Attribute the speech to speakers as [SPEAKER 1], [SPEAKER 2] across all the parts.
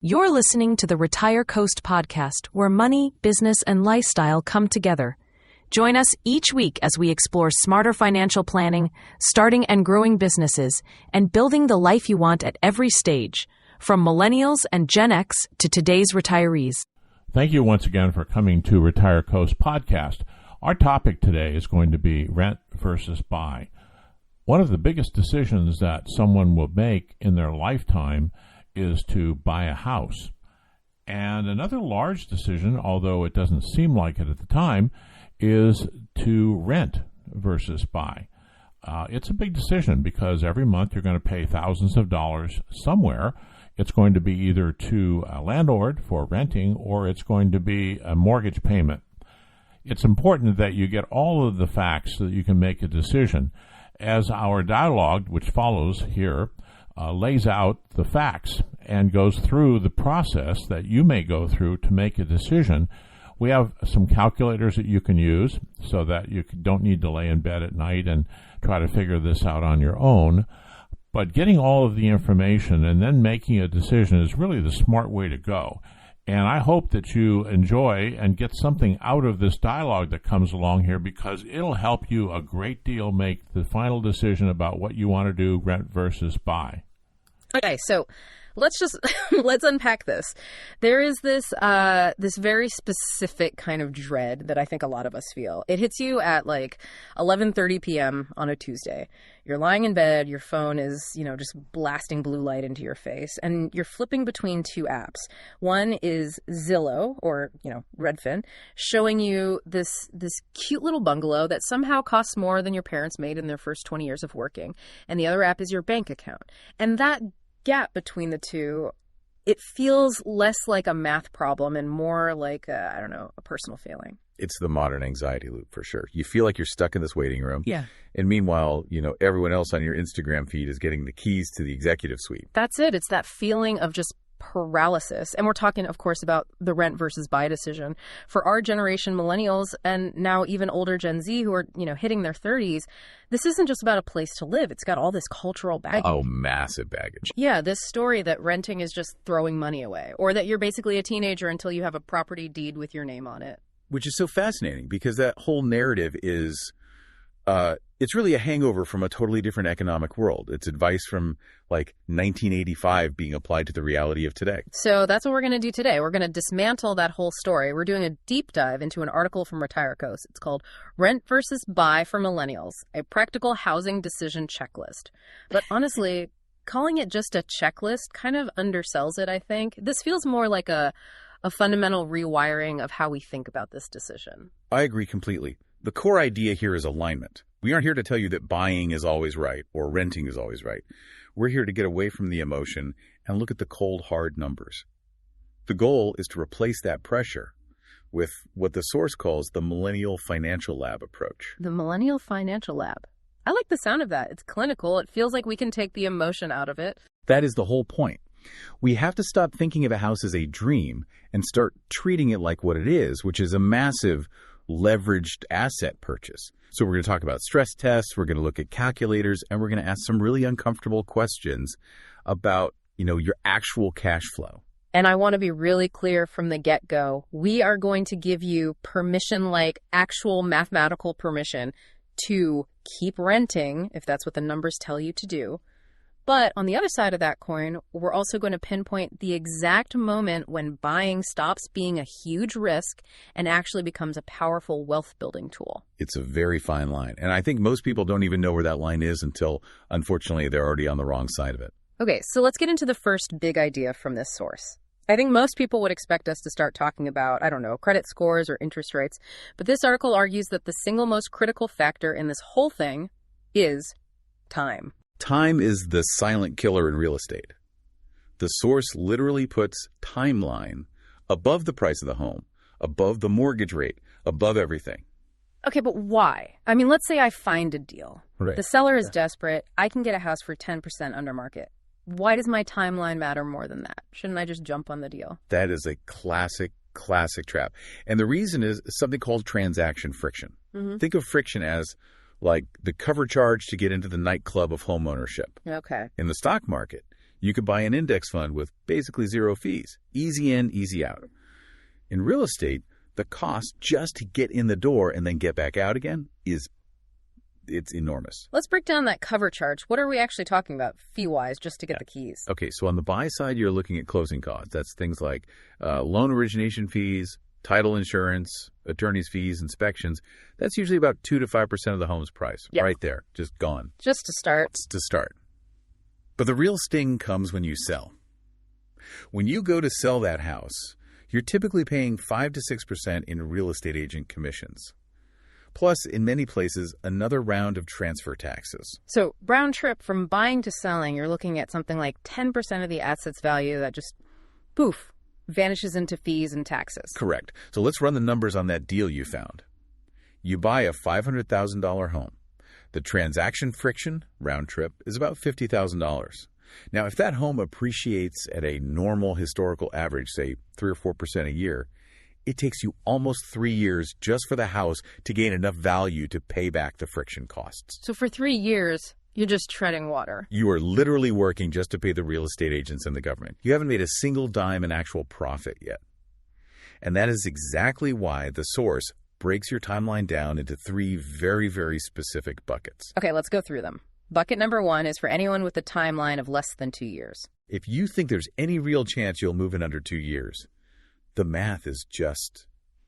[SPEAKER 1] You're listening to the RetireCoast podcast, where money, business, and lifestyle come together. Join us each week as we explore smarter financial planning, starting and growing businesses, and building the life you want at every stage, from millennials and Gen X to today's retirees.
[SPEAKER 2] Thank you once again for coming to RetireCoast podcast. Our topic today is going to be rent versus buy. One of the biggest decisions that someone will make in their lifetime is to buy a house. And another large decision, although it doesn't seem like it at the time, is to rent versus buy. It's a big decision because every month you're going to pay thousands of dollars somewhere. It's going to be either to a landlord for renting or it's going to be a mortgage payment. It's important that you get all of the facts so that you can make a decision. As our dialogue, which follows here, lays out the facts and goes through the process that you may go through to make a decision. We have some calculators that you can use so that you don't need to lay in bed at night and try to figure this out on your own. But getting all of the information and then making a decision is really the smart way to go. And I hope that you enjoy and get something out of this dialogue that comes along here, because it'll help you a great deal make the final decision about what you want to do, rent versus buy.
[SPEAKER 3] Okay, so let's unpack this. There is this very specific kind of dread that I think a lot of us feel. It hits you at like 11:30 p.m. on a Tuesday. You're lying in bed, your phone is, just blasting blue light into your face, and you're flipping between two apps. One is Zillow, or, Redfin, showing you this cute little bungalow that somehow costs more than your parents made in their first 20 years of working. And the other app is your bank account. And that gap between the two, it feels less like a math problem and more like a personal failing.
[SPEAKER 4] It's the modern anxiety loop for sure. You feel like you're stuck in this waiting room.
[SPEAKER 3] Yeah.
[SPEAKER 4] And meanwhile, everyone else on your Instagram feed is getting the keys to the executive suite.
[SPEAKER 3] That's it. It's that feeling of just paralysis. And we're talking, of course, about the rent versus buy decision. For our generation, millennials, and now even older Gen Z who are, hitting their 30s, this isn't just about a place to live. It's got all this cultural baggage.
[SPEAKER 4] Oh, massive baggage.
[SPEAKER 3] Yeah, this story that renting is just throwing money away, or that you're basically a teenager until you have a property deed with your name on it.
[SPEAKER 4] Which is so fascinating because that whole narrative is, it's really a hangover from a totally different economic world. It's advice from like 1985 being applied to the reality of today.
[SPEAKER 3] So that's what we're going to do today. We're going to dismantle that whole story. We're doing a deep dive into an article from RetireCoast. It's called Rent versus Buy for Millennials, a practical housing decision checklist. But honestly, calling it just a checklist kind of undersells it, I think. This feels more like a fundamental rewiring of how we think about this decision.
[SPEAKER 4] I agree completely. The core idea here is alignment. We aren't here to tell you that buying is always right or renting is always right. We're here to get away from the emotion and look at the cold, hard numbers. The goal is to replace that pressure with what the source calls the Millennial Financial Lab approach.
[SPEAKER 3] The Millennial Financial Lab. I like the sound of that. It's clinical. It feels like we can take the emotion out of it.
[SPEAKER 4] That is the whole point. We have to stop thinking of a house as a dream and start treating it like what it is, which is a massive leveraged asset purchase. So we're going to talk about stress tests, we're going to look at calculators, and we're going to ask some really uncomfortable questions about, your actual cash flow.
[SPEAKER 3] And I want to be really clear from the get-go. We are going to give you permission, like actual mathematical permission, to keep renting, if that's what the numbers tell you to do. But on the other side of that coin, we're also going to pinpoint the exact moment when buying stops being a huge risk and actually becomes a powerful wealth-building tool.
[SPEAKER 4] It's a very fine line. And I think most people don't even know where that line is until, unfortunately, they're already on the wrong side of it.
[SPEAKER 3] Okay, so let's get into the first big idea from this source. I think most people would expect us to start talking about, credit scores or interest rates. But this article argues that the single most critical factor in this whole thing is time.
[SPEAKER 4] Time is the silent killer in real estate. The source literally puts timeline above the price of the home, above the mortgage rate, above everything.
[SPEAKER 3] Okay, but why? I mean, let's say I find a deal.
[SPEAKER 4] Right.
[SPEAKER 3] The seller is desperate. I can get a house for 10% under market. Why does my timeline matter more than that? Shouldn't I just jump on the deal?
[SPEAKER 4] That is a classic trap. And the reason is something called transaction friction. Mm-hmm. Think of friction as like the cover charge to get into the nightclub of homeownership.
[SPEAKER 3] Okay.
[SPEAKER 4] In the stock market, You could buy an index fund with basically zero fees. Easy in, easy out. In real estate, the cost just to get in the door and then get back out again it's enormous.
[SPEAKER 3] Let's break down that cover charge. What are we actually talking about fee-wise just to get the keys?
[SPEAKER 4] Okay, so on the buy side, you're looking at closing costs. That's things like loan origination fees, title insurance, attorney's fees, inspections. That's usually about 2 to 5% of the home's price.
[SPEAKER 3] Yep.
[SPEAKER 4] Right there, just gone.
[SPEAKER 3] Just to start.
[SPEAKER 4] To start. But the real sting comes when you sell. When you go to sell that house, you're typically paying 5 to 6% in real estate agent commissions. Plus, in many places, another round of transfer taxes.
[SPEAKER 3] So, round trip from buying to selling, you're looking at something like 10% of the asset's value that just, poof, vanishes into fees and taxes.
[SPEAKER 4] Correct. So let's run the numbers on that deal you found. You buy a $500,000 home. The transaction friction, round trip, is about $50,000. Now, if that home appreciates at a normal historical average, say 3 or 4% a year, it takes you almost 3 years just for the house to gain enough value to pay back the friction costs.
[SPEAKER 3] So for 3 years, you're just treading water.
[SPEAKER 4] You are literally working just to pay the real estate agents and the government. You haven't made a single dime in actual profit yet. And that is exactly why the source breaks your timeline down into 3 very, very specific buckets.
[SPEAKER 3] Okay, let's go through them. Bucket number 1 is for anyone with a timeline of less than 2 years.
[SPEAKER 4] If you think there's any real chance you'll move in under 2 years, the math is just,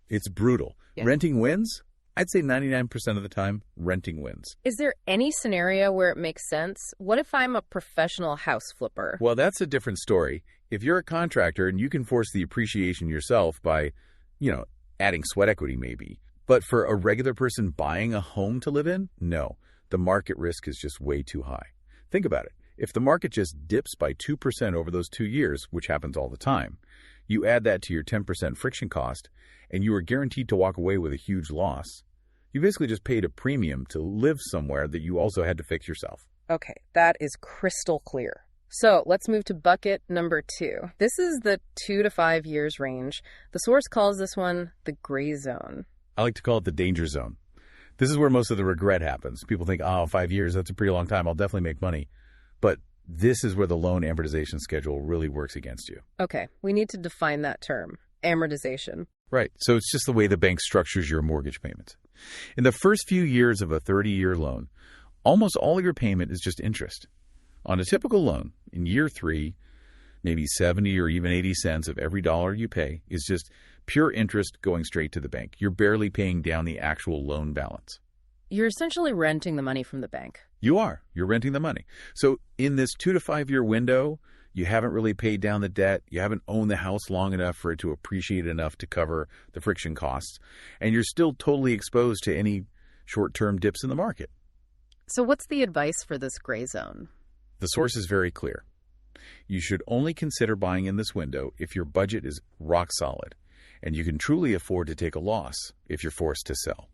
[SPEAKER 4] it's brutal.
[SPEAKER 3] Yeah.
[SPEAKER 4] Renting wins? I'd say 99% of the time, renting wins.
[SPEAKER 3] Is there any scenario where it makes sense? What if I'm a professional house flipper?
[SPEAKER 4] Well, that's a different story. If you're a contractor and you can force the appreciation yourself by, adding sweat equity maybe. But for a regular person buying a home to live in, no. The market risk is just way too high. Think about it. If the market just dips by 2% over those 2 years, which happens all the time, you add that to your 10% friction cost, and you are guaranteed to walk away with a huge loss. You basically just paid a premium to live somewhere that you also had to fix yourself.
[SPEAKER 3] Okay, that is crystal clear. So let's move to bucket number 2. This is the 2 to 5 years range. The source calls this one the gray zone.
[SPEAKER 4] I like to call it the danger zone. This is where most of the regret happens. People think, 5 years, that's a pretty long time. I'll definitely make money. But this is where the loan amortization schedule really works against you.
[SPEAKER 3] Okay, we need to define that term, amortization.
[SPEAKER 4] Right. So it's just the way the bank structures your mortgage payments. In the first few years of a 30-year loan, almost all of your payment is just interest. On a typical loan, in year 3, maybe 70 or even 80 cents of every dollar you pay is just pure interest going straight to the bank. You're barely paying down the actual loan balance.
[SPEAKER 3] You're essentially renting the money from the bank.
[SPEAKER 4] You are. You're renting the money. So in this 2 to 5 year window, you haven't really paid down the debt. You haven't owned the house long enough for it to appreciate enough to cover the friction costs. And you're still totally exposed to any short-term dips in the market.
[SPEAKER 3] So what's the advice for this gray zone?
[SPEAKER 4] The source is very clear. You should only consider buying in this window if your budget is rock solid and you can truly afford to take a loss if you're forced to sell.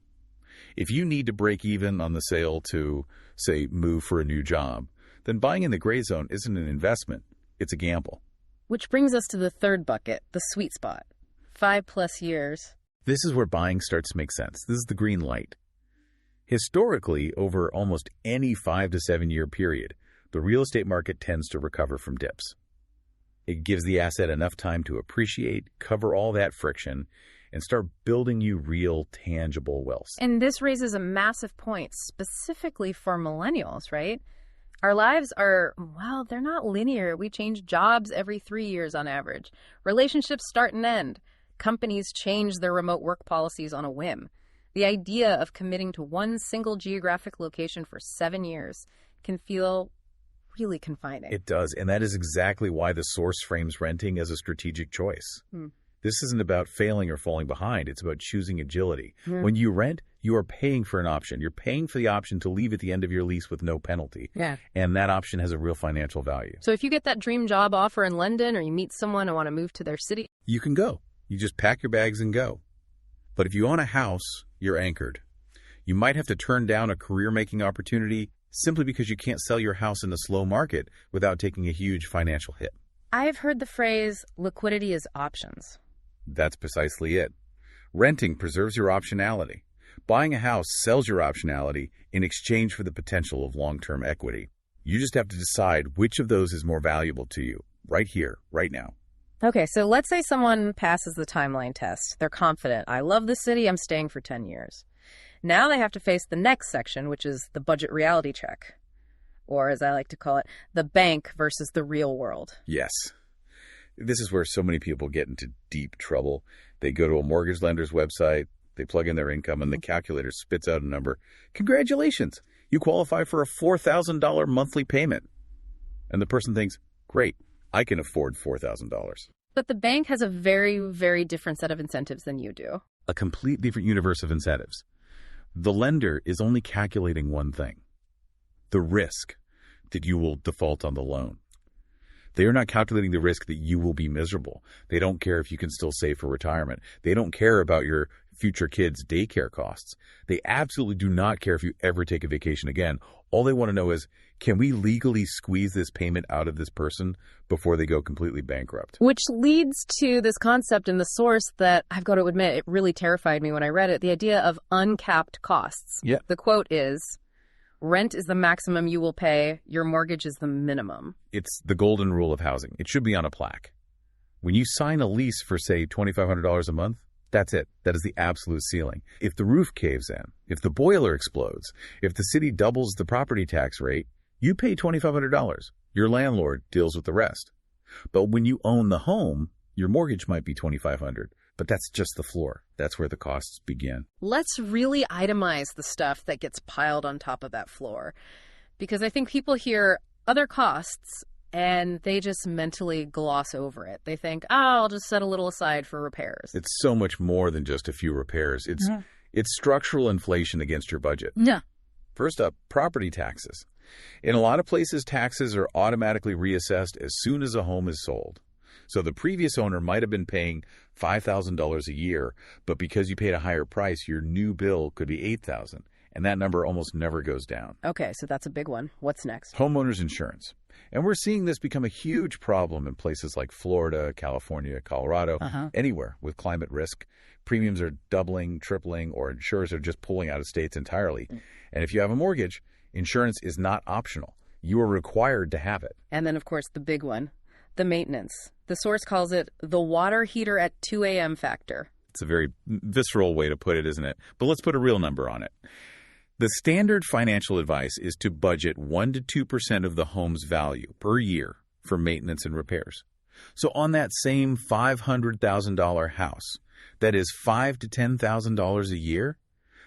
[SPEAKER 4] If you need to break even on the sale to, say, move for a new job, then buying in the gray zone isn't an investment, it's a gamble.
[SPEAKER 3] Which brings us to the third bucket, the sweet spot. 5+ years.
[SPEAKER 4] This is where buying starts to make sense. This is the green light. Historically, over almost any 5 to 7 year period, the real estate market tends to recover from dips. It gives the asset enough time to appreciate, cover all that friction, and start building you real, tangible wealth.
[SPEAKER 3] And this raises a massive point, specifically for millennials, right? Our lives are, they're not linear. We change jobs every 3 years on average. Relationships start and end. Companies change their remote work policies on a whim. The idea of committing to one single geographic location for 7 years can feel really confining.
[SPEAKER 4] It does, and that is exactly why the source frames renting as a strategic choice. This isn't about failing or falling behind. It's about choosing agility. When you rent, you are paying for an option. You're paying for the option to leave at the end of your lease with no penalty.
[SPEAKER 3] Yeah.
[SPEAKER 4] And that option has a real financial value.
[SPEAKER 3] So if you get that dream job offer in London or you meet someone and want to move to their city,
[SPEAKER 4] you can go. You just pack your bags and go. But if you own a house, you're anchored. You might have to turn down a career-making opportunity simply because you can't sell your house in a slow market without taking a huge financial hit.
[SPEAKER 3] I've heard the phrase, liquidity is options.
[SPEAKER 4] That's precisely it. Renting preserves your optionality. Buying a house sells your optionality in exchange for the potential of long-term equity. You just have to decide which of those is more valuable to you right here, right now.
[SPEAKER 3] Okay, so let's say someone passes the timeline test. They're confident. I love the city. I'm staying for 10 years. Now they have to face the next section, which is the budget reality check. Or, as I like to call it, the bank versus the real world.
[SPEAKER 4] Yes. This is where so many people get into deep trouble. They go to a mortgage lender's website, they plug in their income, and the calculator spits out a number. Congratulations! You qualify for a $4,000 monthly payment. And the person thinks, great, I can afford $4,000.
[SPEAKER 3] But the bank has a very, very different set of incentives than you do.
[SPEAKER 4] A complete different universe of incentives. The lender is only calculating one thing: the risk that you will default on the loan. They are not calculating the risk that you will be miserable. They don't care if you can still save for retirement. They don't care about your future kids' daycare costs. They absolutely do not care if you ever take a vacation again. All they want to know is, can we legally squeeze this payment out of this person before they go completely bankrupt?
[SPEAKER 3] Which leads to this concept in the source that I've got to admit, it really terrified me when I read it, the idea of uncapped costs.
[SPEAKER 4] Yeah.
[SPEAKER 3] The quote is, rent is the maximum you will pay. Your mortgage is the minimum.
[SPEAKER 4] It's the golden rule of housing. It should be on a plaque. When you sign a lease for, say, $2,500 a month, that's it. That is the absolute ceiling. If the roof caves in, if the boiler explodes, if the city doubles the property tax rate, you pay $2,500. Your landlord deals with the rest. But when you own the home, your mortgage might be $2,500. But that's just the floor. That's where the costs begin.
[SPEAKER 3] Let's really itemize the stuff that gets piled on top of that floor. Because I think people hear other costs and they just mentally gloss over it. They think, oh, I'll just set a little aside for repairs.
[SPEAKER 4] It's so much more than just a few repairs. It's structural inflation against your budget.
[SPEAKER 3] Yeah.
[SPEAKER 4] First up, property taxes. In a lot of places, taxes are automatically reassessed as soon as a home is sold. So the previous owner might have been paying $5,000 a year, but because you paid a higher price, your new bill could be $8,000, and that number almost never goes down.
[SPEAKER 3] Okay, so that's a big one. What's next?
[SPEAKER 4] Homeowners insurance. And we're seeing this become a huge problem in places like Florida, California, Colorado, anywhere with climate risk. Premiums are doubling, tripling, or insurers are just pulling out of states entirely. And if you have a mortgage, insurance is not optional. You are required to have it.
[SPEAKER 3] And then, of course, the big one, the maintenance. The source calls it the water heater at 2 a.m. factor.
[SPEAKER 4] It's a very visceral way to put it, isn't it? But let's put a real number on it. The standard financial advice is to budget 1 to 2% of the home's value per year for maintenance and repairs. So on that same $500,000 house, that is $5,000 to $10,000 a year,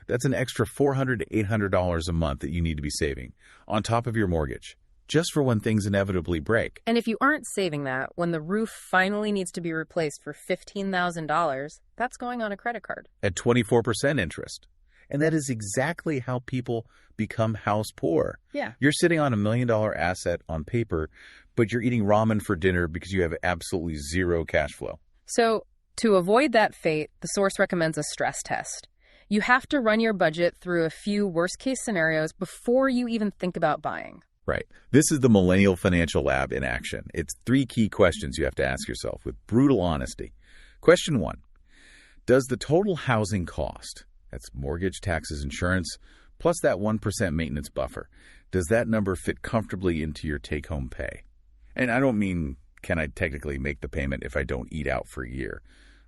[SPEAKER 4] that's an extra $400 to $800 a month that you need to be saving on top of your mortgage, just for when things inevitably break.
[SPEAKER 3] And if you aren't saving that, when the roof finally needs to be replaced for $15,000, that's going on a credit card.
[SPEAKER 4] At 24% interest. And that is exactly how people become house poor.
[SPEAKER 3] Yeah.
[SPEAKER 4] You're sitting on $1 million asset on paper, but you're eating ramen for dinner because you have absolutely zero cash flow.
[SPEAKER 3] So to avoid that fate, the source recommends a stress test. You have to run your budget through a few worst-case scenarios before you even think about buying.
[SPEAKER 4] Right. This is the Millennial Financial Lab in action. It's 3 key questions you have to ask yourself with brutal honesty. Question 1, does the total housing cost, that's mortgage, taxes, insurance, plus that 1% maintenance buffer, does that number fit comfortably into your take-home pay? And I don't mean, can I technically make the payment if I don't eat out for a year?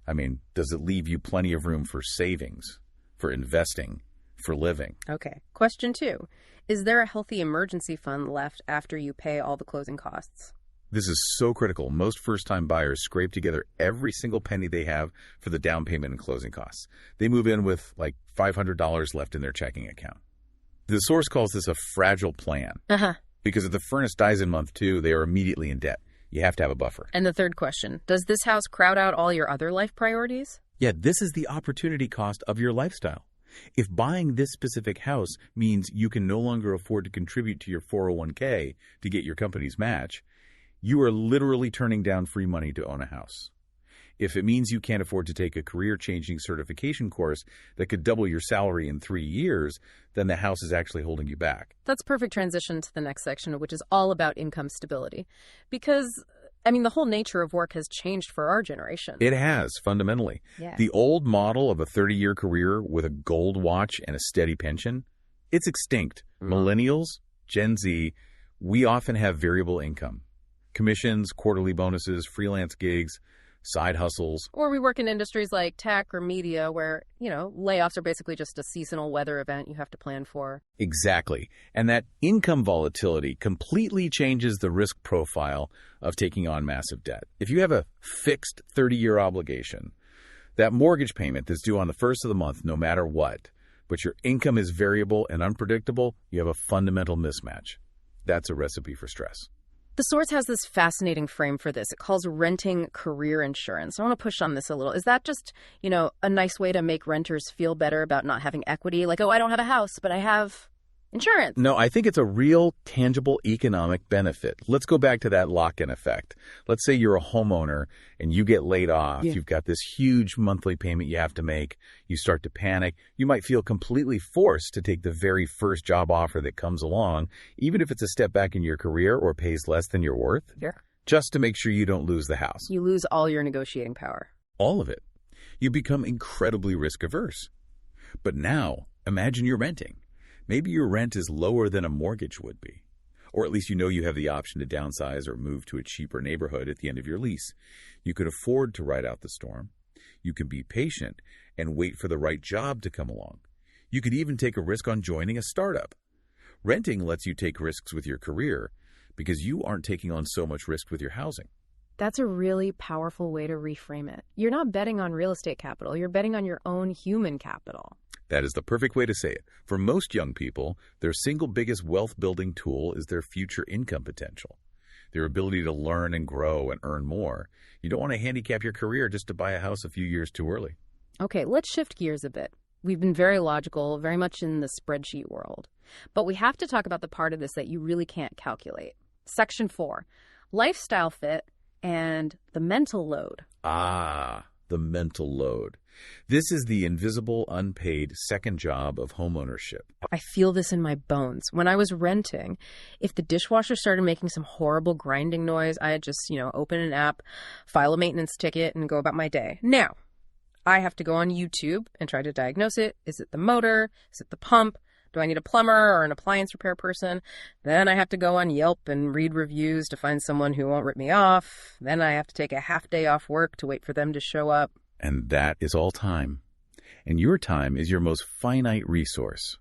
[SPEAKER 4] I mean, does it leave you plenty of room for savings, for investing, for living?
[SPEAKER 3] Okay. Question 2, is there a healthy emergency fund left after you pay all the closing costs?
[SPEAKER 4] This is so critical. Most first-time buyers scrape together every single penny they have for the down payment and closing costs. They move in with like $500 left in their checking account. The source calls this a fragile plan. Because if the furnace dies in month 2, they are immediately in debt. You have to have a buffer.
[SPEAKER 3] And the third question, does this house crowd out all your other life priorities?
[SPEAKER 4] Yeah, this is the opportunity cost of your lifestyle. If buying this specific house means you can no longer afford to contribute to your 401k to get your company's match, you are literally turning down free money to own a house. If it means you can't afford to take a career-changing certification course that could double your salary in 3 years, then the house is actually holding you back.
[SPEAKER 3] That's perfect transition to the next section, which is all about income stability. Because, I mean, the whole nature of work has changed for our generation.
[SPEAKER 4] It has, fundamentally.
[SPEAKER 3] Yeah.
[SPEAKER 4] The old model of a 30-year career with a gold watch and a steady pension, it's extinct. Millennials, Gen Z, We often have variable income, commissions, quarterly bonuses, freelance gigs, side hustles.
[SPEAKER 3] Or we work in industries like tech or media where, layoffs are basically just a seasonal weather event you have to plan for.
[SPEAKER 4] Exactly. And that income volatility completely changes the risk profile of taking on massive debt. If you have a fixed 30-year obligation, that mortgage payment that's due on the first of the month no matter what, but your income is variable and unpredictable, you have a fundamental mismatch. That's a recipe for stress.
[SPEAKER 3] The Source has this fascinating frame for this. It calls renting career insurance. I want to push on this a little. Is that just, a nice way to make renters feel better about not having equity? Like, oh, I don't have a house, but I have insurance.
[SPEAKER 4] No, I think it's a real tangible economic benefit. Let's go back to that lock-in effect. Let's say you're a homeowner and you get laid off. Yeah. You've got this huge monthly payment you have to make. You start to panic. You might feel completely forced to take the very first job offer that comes along, even if it's a step back in your career or pays less than you're worth, just to make sure you don't lose the house.
[SPEAKER 3] You lose all your negotiating power.
[SPEAKER 4] All of it. You become incredibly risk-averse. But now, imagine you're renting. Maybe your rent is lower than a mortgage would be. Or at least you have the option to downsize or move to a cheaper neighborhood at the end of your lease. You could afford to ride out the storm. You can be patient and wait for the right job to come along. You could even take a risk on joining a startup. Renting lets you take risks with your career because you aren't taking on so much risk with your housing.
[SPEAKER 3] That's a really powerful way to reframe it. You're not betting on real estate capital. You're betting on your own human capital.
[SPEAKER 4] That is the perfect way to say it. For most young people, their single biggest wealth-building tool is their future income potential, their ability to learn and grow and earn more. You don't want to handicap your career just to buy a house a few years too early.
[SPEAKER 3] Okay, let's shift gears a bit. We've been very logical, very much in the spreadsheet world. But we have to talk about the part of this that you really can't calculate. Section 4, lifestyle fit and the mental load.
[SPEAKER 4] The mental load. This is the invisible, unpaid second job of homeownership.
[SPEAKER 3] I feel this in my bones. When I was renting, if the dishwasher started making some horrible grinding noise, I'd just, open an app, file a maintenance ticket, and go about my day. Now, I have to go on YouTube and try to diagnose it. Is it the motor? Is it the pump? Do I need a plumber or an appliance repair person? Then I have to go on Yelp and read reviews to find someone who won't rip me off. Then I have to take a half day off work to wait for them to show up.
[SPEAKER 4] And that is all time. And your time is your most finite resource.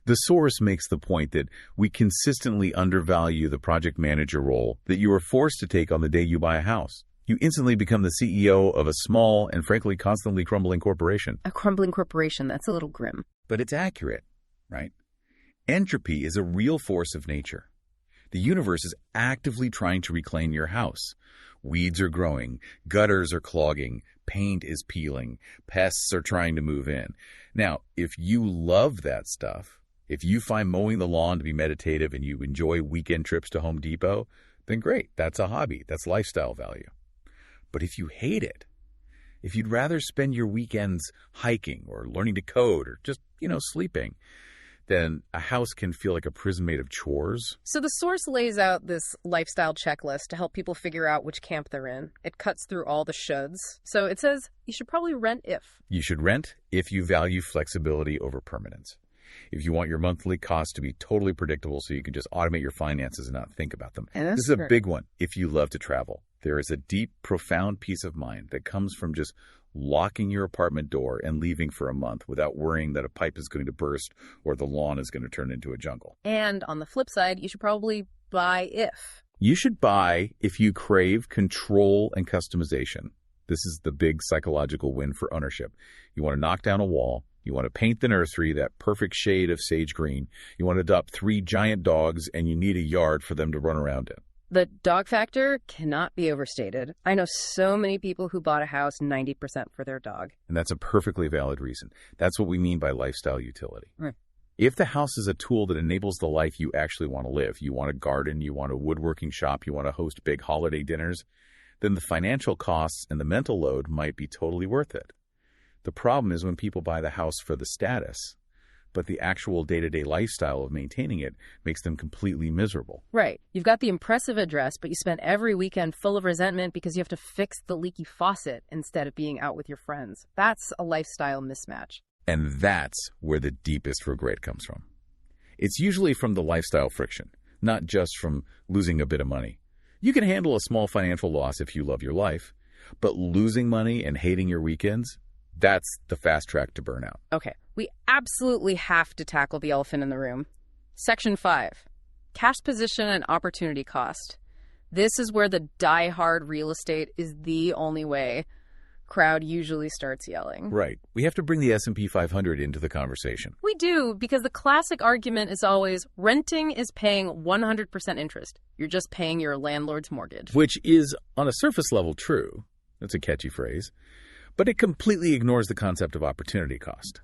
[SPEAKER 4] The Source makes the point that we consistently undervalue the project manager role that you are forced to take on the day you buy a house. You instantly become the CEO of a small and frankly constantly crumbling corporation.
[SPEAKER 3] A crumbling corporation, that's a little grim.
[SPEAKER 4] But it's accurate, right? Entropy is a real force of nature. The universe is actively trying to reclaim your house. Weeds are growing, gutters are clogging, paint is peeling, pests are trying to move in. Now, if you love that stuff, if you find mowing the lawn to be meditative and you enjoy weekend trips to Home Depot, then great, that's a hobby, that's lifestyle value. But if you hate it, if you'd rather spend your weekends hiking or learning to code or just, sleeping, then a house can feel like a prison made of chores.
[SPEAKER 3] So the Source lays out this lifestyle checklist to help people figure out which camp they're in. It cuts through all the shoulds. So it says you should probably rent if.
[SPEAKER 4] You should rent if you value flexibility over permanence. If you want your monthly costs to be totally predictable so you can just automate your finances and not think about them. This is a big one. If you love to travel, there is a deep, profound peace of mind that comes from just locking your apartment door and leaving for a month without worrying that a pipe is going to burst or the lawn is going to turn into a jungle.
[SPEAKER 3] And on the flip side, you should probably buy if.
[SPEAKER 4] You should buy if you crave control and customization. This is the big psychological win for ownership. You want to knock down a wall. You want to paint the nursery that perfect shade of sage green. You want to adopt 3 giant dogs, and you need a yard for them to run around in.
[SPEAKER 3] The dog factor cannot be overstated. I know so many people who bought a house 90% for their dog.
[SPEAKER 4] And that's a perfectly valid reason. That's what we mean by lifestyle utility.
[SPEAKER 3] Right.
[SPEAKER 4] If the house is a tool that enables the life you actually want to live, you want a garden, you want a woodworking shop, you want to host big holiday dinners, then the financial costs and the mental load might be totally worth it. The problem is when people buy the house for the status, but the actual day-to-day lifestyle of maintaining it makes them completely miserable.
[SPEAKER 3] Right. You've got the impressive address, but you spend every weekend full of resentment because you have to fix the leaky faucet instead of being out with your friends. That's a lifestyle mismatch.
[SPEAKER 4] And that's where the deepest regret comes from. It's usually from the lifestyle friction. not just from losing a bit of money. You can handle a small financial loss if you love your life, but losing money and hating your weekends, that's the fast track to burnout.
[SPEAKER 3] Okay, we absolutely have to tackle the elephant in the room. Section 5, cash position and opportunity cost. This is where the die-hard real estate is the only way crowd usually starts yelling.
[SPEAKER 4] Right. We have to bring the S&P 500 into the conversation.
[SPEAKER 3] We do, because the classic argument is always renting is paying 100% interest. You're just paying your landlord's mortgage.
[SPEAKER 4] Which is, on a surface level, true. That's a catchy phrase. But it completely ignores the concept of opportunity cost.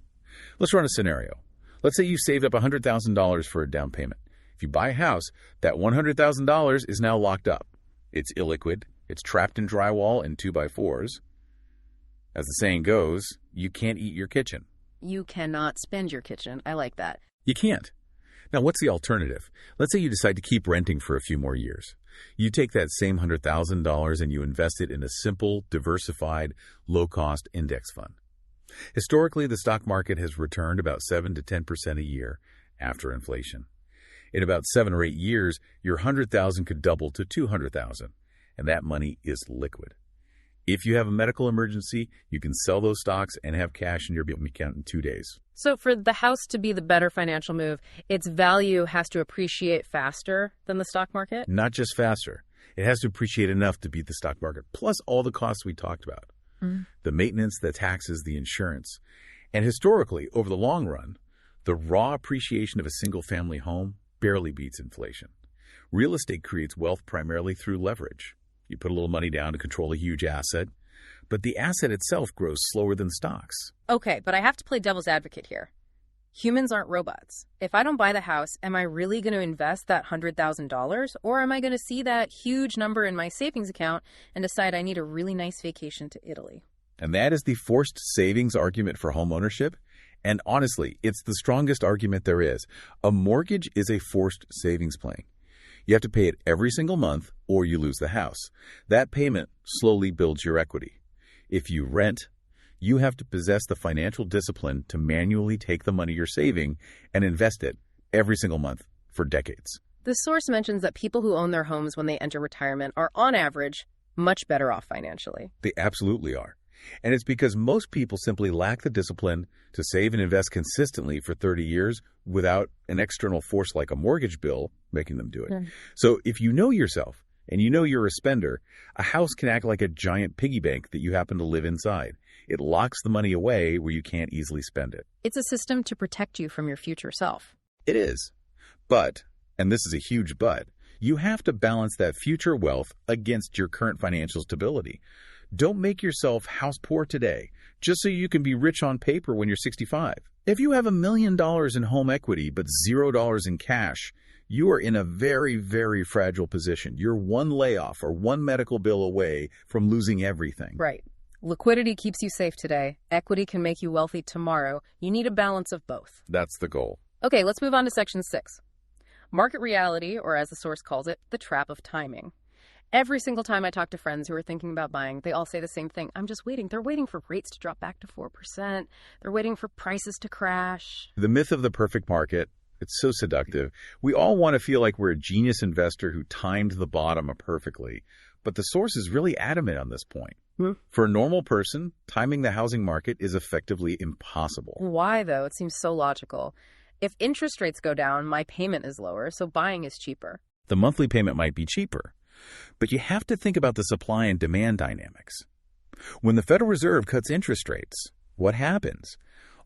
[SPEAKER 4] Let's run a scenario. Let's say you saved up $100,000 for a down payment. If you buy a house, that $100,000 is now locked up. It's illiquid. It's trapped in drywall and 2x4s. As the saying goes, you can't eat your kitchen.
[SPEAKER 3] You cannot spend your kitchen. I like that.
[SPEAKER 4] You can't. Now, what's the alternative? Let's say you decide to keep renting for a few more years. You take that same $100,000 and you invest it in a simple, diversified, low-cost index fund. Historically, the stock market has returned about 7 to 10% a year after inflation. In about 7 or 8 years, your $100,000 could double to $200,000, and that money is liquid. If you have a medical emergency, you can sell those stocks and have cash in your bank account in 2 days.
[SPEAKER 3] So for the house to be the better financial move, its value has to appreciate faster than the stock market?
[SPEAKER 4] Not just faster. It has to appreciate enough to beat the stock market, plus all the costs we talked about. The maintenance, the taxes, the insurance. And historically, over the long run, the raw appreciation of a single-family home barely beats inflation. Real estate creates wealth primarily through leverage. You put a little money down to control a huge asset, but the asset itself grows slower than stocks.
[SPEAKER 3] Okay, but I have to play devil's advocate here. Humans aren't robots. If I don't buy the house, am I really going to invest that $100,000? Or am I going to see that huge number in my savings account and decide I need a really nice vacation to Italy?
[SPEAKER 4] And that is the forced savings argument for homeownership. And honestly, it's the strongest argument there is. A mortgage is a forced savings plan. You have to pay it every single month or you lose the house. That payment slowly builds your equity. If you rent, you have to possess the financial discipline to manually take the money you're saving and invest it every single month for decades.
[SPEAKER 3] The source mentions that people who own their homes when they enter retirement are, on average, much better off financially.
[SPEAKER 4] They absolutely are. And it's because most people simply lack the discipline to save and invest consistently for 30 years without an external force like a mortgage bill making them do it. So if you know yourself and you know you're a spender, a house can act like a giant piggy bank that you happen to live inside. It locks the money away where you can't easily spend it.
[SPEAKER 3] It's a system to protect you from your future self.
[SPEAKER 4] It is. But, and this is a huge but, you have to balance that future wealth against your current financial stability. Don't make yourself house poor today just so you can be rich on paper when you're 65. If you have $1 million in home equity but $0 in cash, you are in a very, very fragile position. You're one layoff or one medical bill away from losing everything.
[SPEAKER 3] Right. Liquidity keeps you safe today. Equity can make you wealthy tomorrow. You need a balance of both.
[SPEAKER 4] That's the goal.
[SPEAKER 3] Okay, let's move on to Section 6. Market reality, or as the source calls it, the trap of timing. Every single time I talk to friends who are thinking about buying, they all say the same thing. I'm just waiting. They're waiting for rates to drop back to 4%. They're waiting for prices to crash.
[SPEAKER 4] The myth of the perfect market, it's so seductive. We all want to feel like we're a genius investor who timed the bottom perfectly. But the source is really adamant on this point. For a normal person, timing the housing market is effectively impossible.
[SPEAKER 3] Why, though? It seems so logical. If interest rates go down, my payment is lower, so buying is cheaper.
[SPEAKER 4] The monthly payment might be cheaper. But you have to think about the supply and demand dynamics. When the Federal Reserve cuts interest rates, what happens?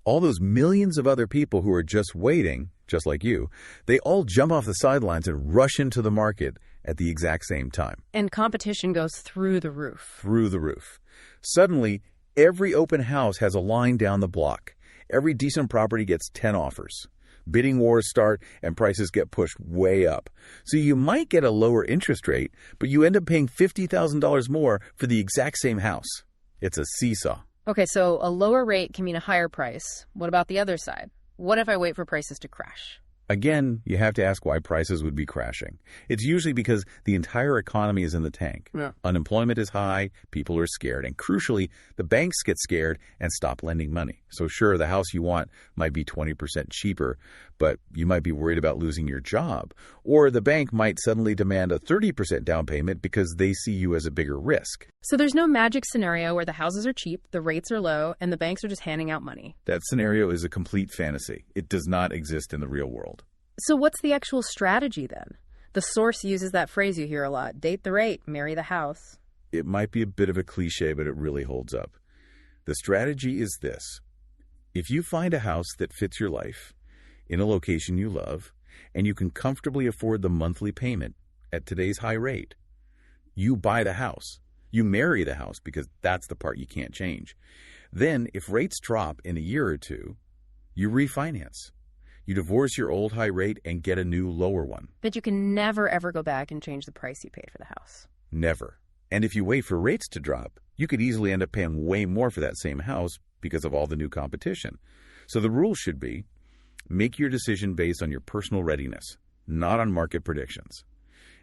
[SPEAKER 4] All those millions of other people who are just waiting, just like you, they all jump off the sidelines and rush into the market at the exact same time.
[SPEAKER 3] And competition goes through the roof.
[SPEAKER 4] Through the roof. Suddenly, every open house has a line down the block. Every decent property gets 10 offers. Bidding wars start and prices get pushed way up. So you might get a lower interest rate, but you end up paying $50,000 more for the exact same house. It's a seesaw.
[SPEAKER 3] Okay, so a lower rate can mean a higher price. What about the other side? What if I wait for prices to crash?
[SPEAKER 4] Again, you have to ask why prices would be crashing. It's usually because the entire economy is in the tank.
[SPEAKER 3] Yeah.
[SPEAKER 4] Unemployment is high, people are scared, and crucially, the banks get scared and stop lending money. So sure, the house you want might be 20% cheaper, but you might be worried about losing your job. Or the bank might suddenly demand a 30% down payment because they see you as a bigger risk.
[SPEAKER 3] So there's no magic scenario where the houses are cheap, the rates are low, and the banks are just handing out money.
[SPEAKER 4] That scenario is a complete fantasy. It does not exist in the real world.
[SPEAKER 3] So what's the actual strategy then? The source uses that phrase you hear a lot, date the rate, marry the house.
[SPEAKER 4] It might be a bit of a cliche, but it really holds up. The strategy is this. If you find a house that fits your life, in a location you love, and you can comfortably afford the monthly payment at today's high rate, you buy the house. You marry the house because that's the part you can't change. Then, if rates drop in a year or two, you refinance. You divorce your old high rate and get a new lower one.
[SPEAKER 3] But you can never, ever go back and change the price you paid for the house.
[SPEAKER 4] Never. And if you wait for rates to drop, you could easily end up paying way more for that same house because of all the new competition. So the rule should be, make your decision based on your personal readiness, not on market predictions.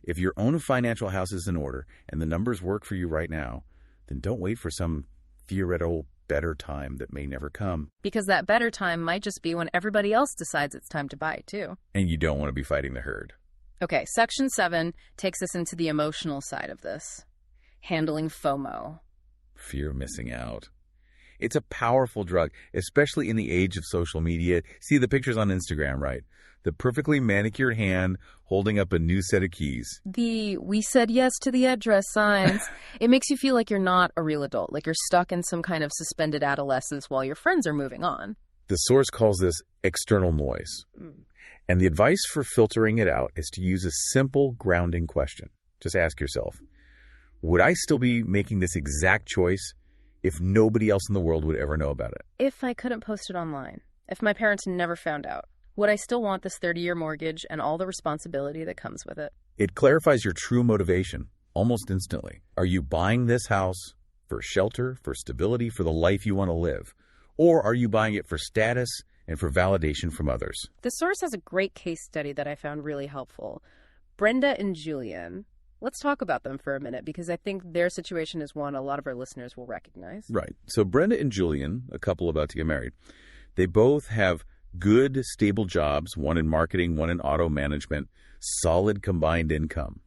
[SPEAKER 4] If your own financial house is in order and the numbers work for you right now, then don't wait for some theoretical better time that may never come.
[SPEAKER 3] Because that better time might just be when everybody else decides it's time to buy, too.
[SPEAKER 4] And you don't want to be fighting the herd.
[SPEAKER 3] Okay, Section 7 takes us into the emotional side of this. Handling FOMO.
[SPEAKER 4] Fear of missing out. It's a powerful drug, especially in the age of social media. See the pictures on Instagram, right? The perfectly manicured hand holding up a new set of keys.
[SPEAKER 3] The "we said yes to the address" signs. It makes you feel like you're not a real adult, like you're stuck in some kind of suspended adolescence while your friends are moving on.
[SPEAKER 4] The source calls this external noise. And the advice for filtering it out is to use a simple grounding question. Just ask yourself, would I still be making this exact choice if nobody else in the world would ever know about it?
[SPEAKER 3] If I couldn't post it online, if my parents never found out, would I still want this 30-year mortgage and all the responsibility that comes with it?
[SPEAKER 4] It clarifies your true motivation almost instantly. Are you buying this house for shelter, for stability, for the life you want to live? Or are you buying it for status and for validation from others?
[SPEAKER 3] The source has a great case study that I found really helpful. Brenda and Julian. Let's talk about them for a minute because I think their situation is one a lot of our listeners will recognize.
[SPEAKER 4] Right. So Brenda and Julian, a couple about to get married, they both have good, stable jobs, one in marketing, one in auto management, solid combined income.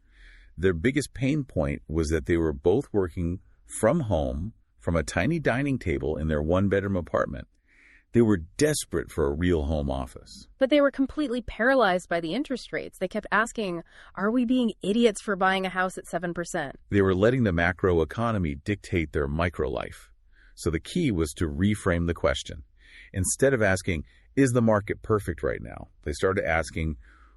[SPEAKER 4] Their biggest pain point was that they were both working from home, from a tiny dining table in their one-bedroom apartment. They were desperate for a real home office.
[SPEAKER 3] But they were completely paralyzed by the interest rates. They kept asking, are we being idiots for buying a house at 7%?
[SPEAKER 4] They were letting the macro economy dictate their micro life. So the key was to reframe the question. Instead of asking, is the market perfect right now? They started asking,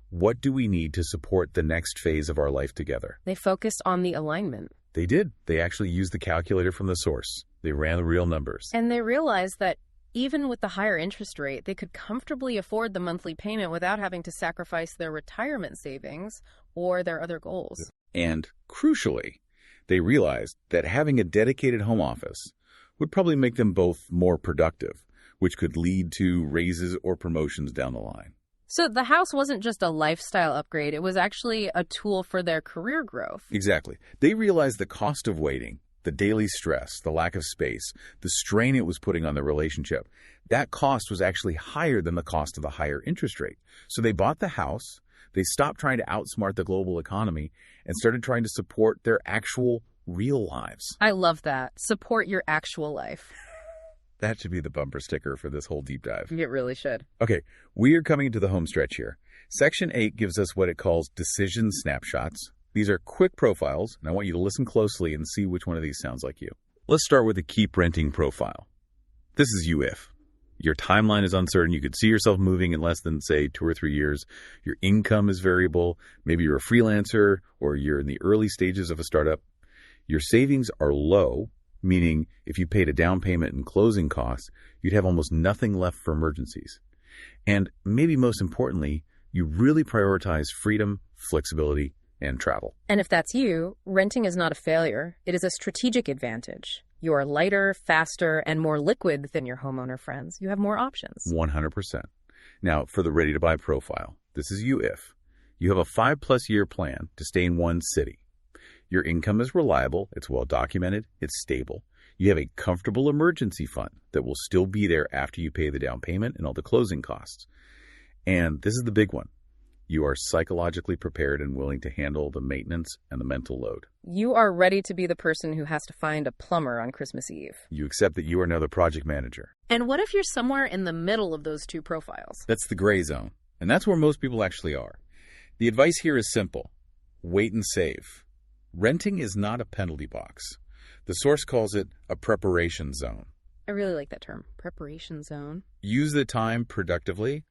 [SPEAKER 4] what do we need to support the next phase of our life together?
[SPEAKER 3] They focused on the alignment.
[SPEAKER 4] They did. They actually used the calculator from the source. They ran the real numbers.
[SPEAKER 3] And they realized that even with the higher interest rate, they could comfortably afford the monthly payment without having to sacrifice their retirement savings or their other goals.
[SPEAKER 4] And crucially, they realized that having a dedicated home office would probably make them both more productive, which could lead to raises or promotions down the line.
[SPEAKER 3] So the house wasn't just a lifestyle upgrade. It was actually a tool for their career growth.
[SPEAKER 4] Exactly. They realized the cost of waiting, the daily stress, the lack of space, the strain it was putting on the relationship. That cost was actually higher than the cost of the higher interest rate. So they bought the house, they stopped trying to outsmart the global economy, and started trying to support their actual real lives.
[SPEAKER 3] I love that. Support your actual life.
[SPEAKER 4] That should be the bumper sticker for this whole deep dive.
[SPEAKER 3] It really should.
[SPEAKER 4] Okay, we are coming into the home stretch here. Section 8 gives us what it calls decision snapshots. These are quick profiles, and I want you to listen closely and see which one of these sounds like you. Let's start with the keep renting profile. This is you if. Your timeline is uncertain. You could see yourself moving in less than, say, 2 or 3 years. Your income is variable. Maybe you're a freelancer or you're in the early stages of a startup. Your savings are low, meaning if you paid a down payment and closing costs, you'd have almost nothing left for emergencies. And maybe most importantly, you really prioritize freedom, flexibility, and travel.
[SPEAKER 3] And if that's you, renting is not a failure. It is a strategic advantage. You are lighter, faster, and more liquid than your homeowner friends. You have more options.
[SPEAKER 4] 100%. Now, for the ready-to-buy profile, This is you if you have a 5+ year plan to stay in one city. Your income is reliable, it's well documented, it's stable. You have a comfortable emergency fund that will still be there after you pay the down payment and all the closing costs. And this is the big one. You are psychologically prepared and willing to handle the maintenance and the mental load.
[SPEAKER 3] You are ready to be the person who has to find a plumber on Christmas Eve.
[SPEAKER 4] You accept that you are now the project manager.
[SPEAKER 3] And what if you're somewhere in the middle of those two profiles?
[SPEAKER 4] That's the gray zone. And that's where most people actually are. The advice here is simple. Wait and save. Renting is not a penalty box. The source calls it a preparation zone.
[SPEAKER 3] I really like that term, preparation zone.
[SPEAKER 4] Use the time productively.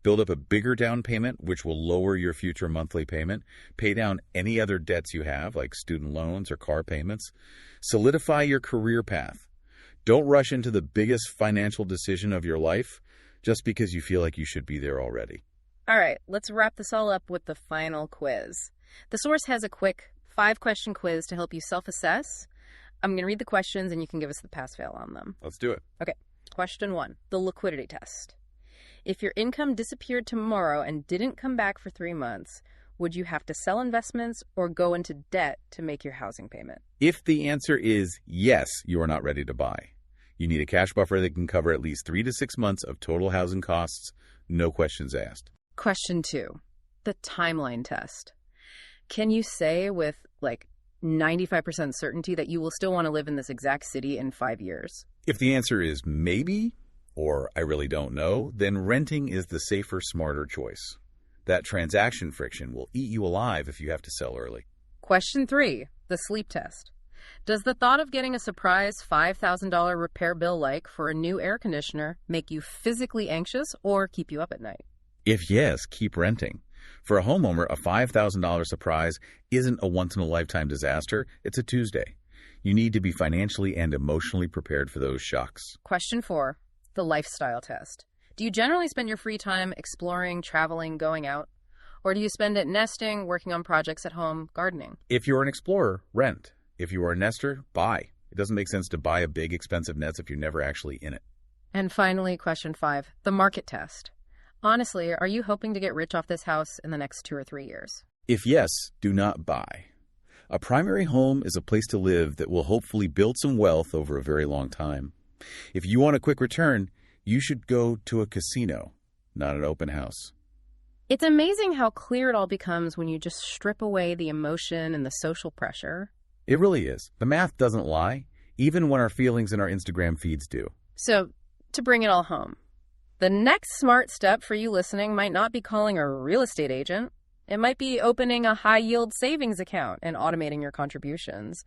[SPEAKER 4] Build up a bigger down payment, which will lower your future monthly payment. Pay down any other debts you have, like student loans or car payments. Solidify your career path. Don't rush into the biggest financial decision of your life just because you feel like you should be there already.
[SPEAKER 3] All right, let's wrap this all up with the final quiz. The source has a quick 5-question quiz to help you self-assess. I'm going to read the questions and you can give us the pass-fail on them.
[SPEAKER 4] Let's do it.
[SPEAKER 3] Okay, question 1, the liquidity test. If your income disappeared tomorrow and didn't come back for 3 months, would you have to sell investments or go into debt to make your housing payment?
[SPEAKER 4] If the answer is yes, you are not ready to buy. You need a cash buffer that can cover at least 3 to 6 months of total housing costs, no questions asked.
[SPEAKER 3] Question 2, the timeline test. Can you say with 95% certainty that you will still want to live in this exact city in 5 years?
[SPEAKER 4] If the answer is maybe, or I really don't know, then renting is the safer, smarter choice. That transaction friction will eat you alive if you have to sell early.
[SPEAKER 3] Question 3, the sleep test. Does the thought of getting a surprise $5,000 repair bill for a new air conditioner make you physically anxious or keep you up at night?
[SPEAKER 4] If yes, keep renting. For a homeowner, a $5,000 surprise isn't a once-in-a-lifetime disaster. It's a Tuesday. You need to be financially and emotionally prepared for those shocks.
[SPEAKER 3] Question 4, the lifestyle test. Do you generally spend your free time exploring, traveling, going out? Or do you spend it nesting, working on projects at home, gardening?
[SPEAKER 4] If you're an explorer, rent. If you are a nester, buy. It doesn't make sense to buy a big, expensive nest if you're never actually in it.
[SPEAKER 3] And finally, question 5, the market test. Honestly, are you hoping to get rich off this house in the next 2 or 3 years?
[SPEAKER 4] If yes, do not buy. A primary home is a place to live that will hopefully build some wealth over a very long time. If you want a quick return, you should go to a casino, not an open house.
[SPEAKER 3] It's amazing how clear it all becomes when you just strip away the emotion and the social pressure.
[SPEAKER 4] It really is. The math doesn't lie, even when our feelings in our Instagram feeds do.
[SPEAKER 3] So, to bring it all home, the next smart step for you listening might not be calling a real estate agent. It might be opening a high-yield savings account and automating your contributions.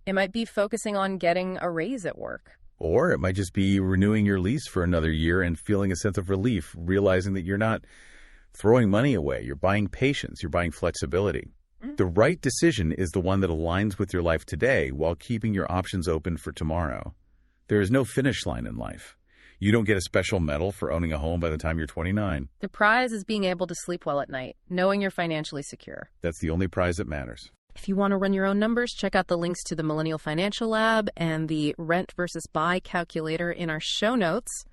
[SPEAKER 3] It might be focusing on getting a raise at work.
[SPEAKER 4] Or it might just be renewing your lease for another year and feeling a sense of relief, realizing that you're not throwing money away. You're buying patience. You're buying flexibility. The right decision is the one that aligns with your life today while keeping your options open for tomorrow. There is no finish line in life. You don't get a special medal for owning a home by the time you're 29.
[SPEAKER 3] The prize is being able to sleep well at night, knowing you're financially secure.
[SPEAKER 4] That's the only prize that matters.
[SPEAKER 3] If you want to run your own numbers, check out the links to the Millennial Financial Lab and the rent versus buy calculator in our show notes.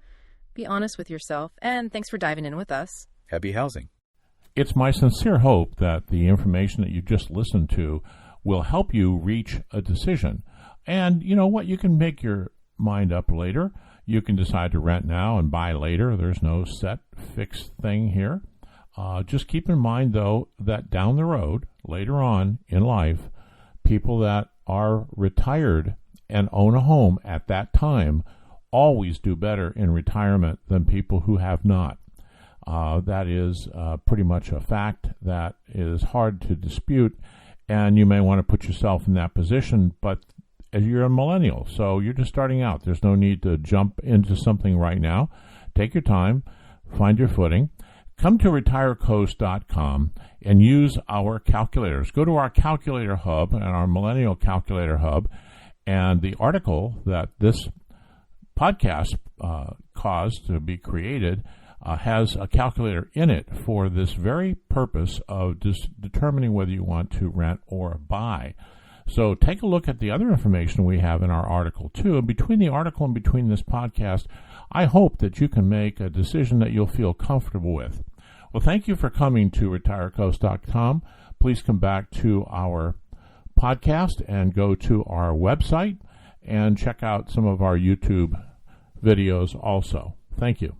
[SPEAKER 3] Be honest with yourself, and thanks for diving in with us.
[SPEAKER 4] Happy housing.
[SPEAKER 2] It's my sincere hope that the information that you just listened to will help you reach a decision. And you know what? You can make your mind up later. You can decide to rent now and buy later. There's no set, fixed thing here. Just keep in mind, though, that down the road, later on in life, people that are retired and own a home at that time always do better in retirement than people who have not. That is pretty much a fact that is hard to dispute, and you may want to put yourself in that position, but as you're a millennial, so you're just starting out. There's no need to jump into something right now. Take your time, find your footing. Come to RetireCoast.com and use our calculators. Go to our calculator hub and our Millennial Calculator Hub, and the article that this podcast caused to be created has a calculator in it for this very purpose of determining whether you want to rent or buy. So take a look at the other information we have in our article, too. And between the article and between this podcast, I hope that you can make a decision that you'll feel comfortable with. Well, thank you for coming to RetireCoast.com. Please come back to our podcast and go to our website and check out some of our YouTube videos also. Thank you.